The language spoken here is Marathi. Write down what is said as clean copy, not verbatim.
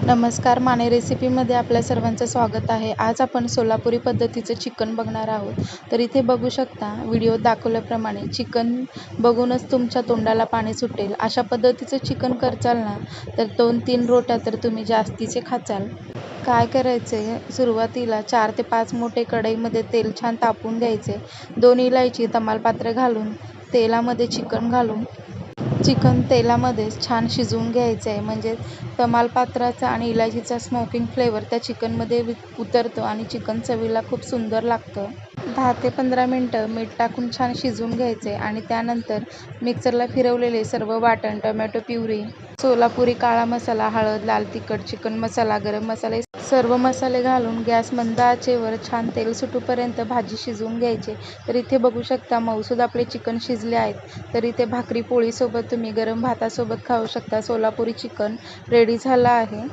नमस्कार, माने रेसिपीमध्ये आपल्या सर्वांचं स्वागत आहे. आज आपण सोलापुरी पद्धतीचं चिकन बघणार आहोत. तर इथे बघू शकता व्हिडिओत दाखवल्याप्रमाणे चिकन बघूनच तुमच्या तोंडाला पाणी सुटेल. अशा पद्धतीचं चिकन करचाल ना तर 2-3 रोट्या तर तुम्ही जास्तीचे खाचाल. काय करायचे, सुरुवातीला 4 ते 5 मोठे कढईमध्ये तेल छान तापवून घ्यायचे. 2 इलायची, तमालपत्र घालून तेलामध्ये चिकन घालून चिकन तेलामध्येच छान शिजवून घ्यायचं आहे. म्हणजे तमालपत्राचा आणि इलायचीचा स्मोकिंग फ्लेवर त्या चिकनमध्ये उतरतो आणि चिकन चवीला खूप सुंदर लागतं. 10 ते 15 मिनटं मीठ टाकून छान शिजवून घ्यायचे आणि त्यानंतर मिक्सरला फिरवलेले सर्व वाटण, टोमॅटो प्युरी, सोलापुरी काळा मसाला, हळद, लाल तिखट, चिकन मसाला, गरम मसाले सर्व मसाले घालून गॅस मंद आचेवर छान तेल सुटूपर्यंत भाजी शिजवून घ्यायची. तर इथे बघू शकता मऊसूद आपले चिकन शिजले आहेत. तर इथे भाकरी पोळीसोबत तुम्ही गरम भातासोबत खाऊ शकता. सोलापुरी चिकन रेडी झालं आहे.